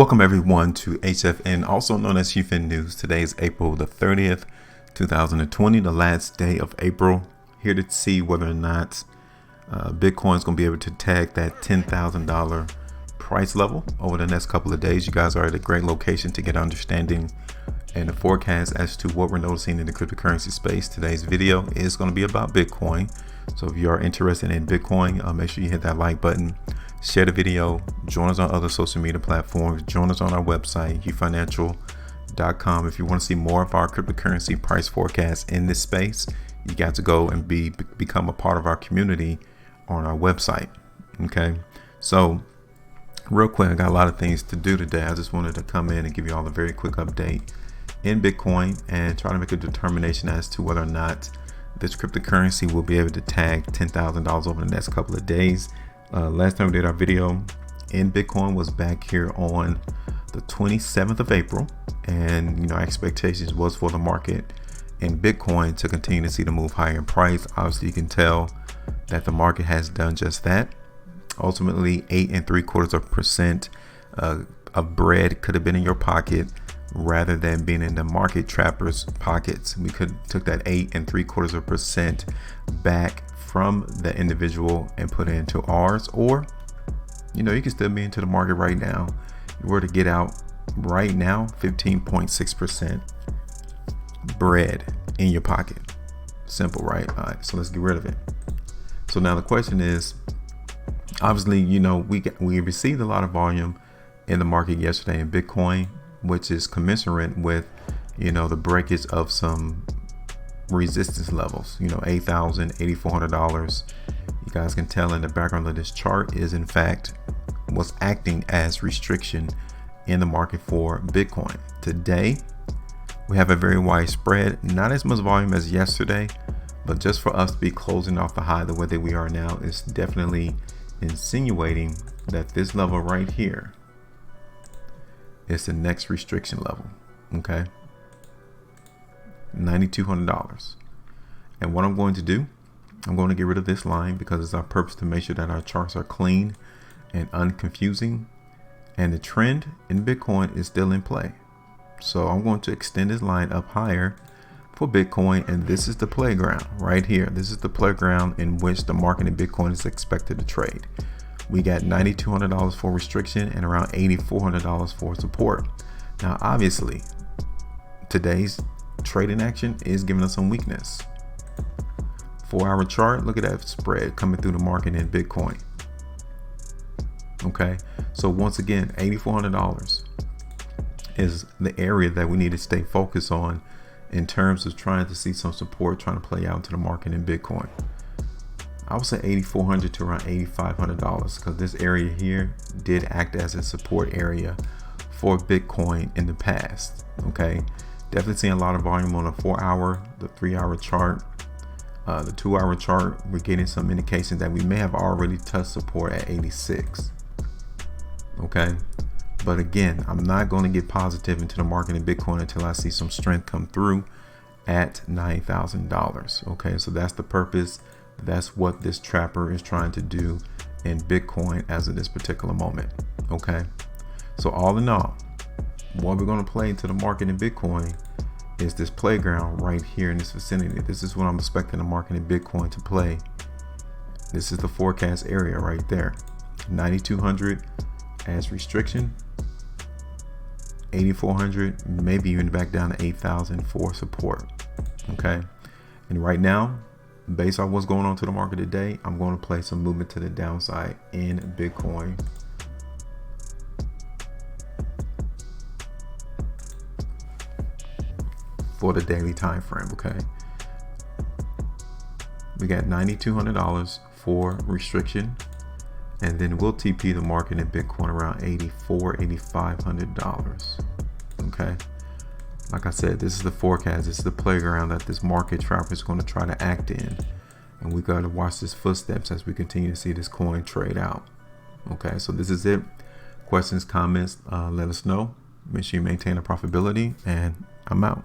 Welcome everyone to HFN, also known as HueFin News. Today is April the 30th, 2020, the last day of April. Here to see whether or not Bitcoin is going to be able to tag that $10,000 price level over the next couple of days. You guys are at a great location to get understanding and a forecast as to what we're noticing in the cryptocurrency space. Today's video is going to be about Bitcoin. So if you are interested in Bitcoin, make sure you hit that like button, share the video, join us on other social media platforms, join us on our website, HueFinancial.com. If you want to see more of our cryptocurrency price forecasts in this space, you got to go and become a part of our community on our website. Okay, so real quick, I got a lot of things to do today. I just wanted to come in and give you all a very quick update in Bitcoin and try to make a determination as to whether or not this cryptocurrency will be able to tag $10,000 over the next couple of days. Last time we did our video in Bitcoin was back here on the 27th of April, and expectations was for the market in Bitcoin to continue to see the move higher in price. Obviously, you can tell that the market has done just that. Ultimately, 8 3/4% of bread could have been in your pocket rather than being in the market trappers' pockets. We could took that 8 3/4% back from the individual and put it into ours, or you can still be into the market right now. If you were to get out right now, 15.6% bread in your pocket. Simple, right? All right, so let's get rid of it. So now the question is, obviously, we received a lot of volume in the market yesterday in Bitcoin, which is commensurate with the breakage of some resistance levels, $8,000, $8,400. You guys can tell in the background of this chart is in fact what's acting as restriction in the market for Bitcoin. Today we have a very wide spread, not as much volume as yesterday, but just for us to be closing off the high the way that we are now is definitely insinuating that this level right here is the next restriction level. Okay, $9,200. And what I'm going to do, I'm going to get rid of this line because it's our purpose to make sure that our charts are clean and unconfusing, and the trend in Bitcoin is still in play. So I'm going to extend this line up higher for Bitcoin, and this is the playground right here. This is the playground in which the market in Bitcoin is expected to trade. We got $9,200 for restriction and around $8,400 for support. Now obviously today's trading action is giving us some weakness. 4-hour chart, look at that spread coming through the market in Bitcoin. Okay, so once again, $8,400 is the area that we need to stay focused on in terms of trying to see some support trying to play out into the market in Bitcoin. I would say $8,400 to around $8,500 because this area here did act as a support area for Bitcoin in the past. Okay, definitely seeing a lot of volume on the 4-hour, the 3-hour chart, the 2-hour chart. We're getting some indications that we may have already touched support at 86. Okay, but again, I'm not going to get positive into the market in Bitcoin until I see some strength come through at $9,000. Okay, so that's the purpose. That's what this trapper is trying to do in Bitcoin as of this particular moment. Okay, so all in all, what we're going to play into the market in Bitcoin is this playground right here in this vicinity. This is what I'm expecting the market in Bitcoin to play. This is the forecast area right there. 9,200 as restriction, 8,400, maybe even back down to 8,000 for support. Okay, and right now, based on what's going on to the market today, I'm going to play some movement to the downside in Bitcoin. For the daily time frame. Okay, we got $9,200 for restriction, and then we'll TP the market in Bitcoin around $8,500. Okay, like I said, this is the forecast. This is the playground that this market trapper is going to try to act in, and we got to watch his footsteps as we continue to see this coin trade out. Okay, so this is it. Questions, comments, let us know. Make sure you maintain a profitability, and I'm out.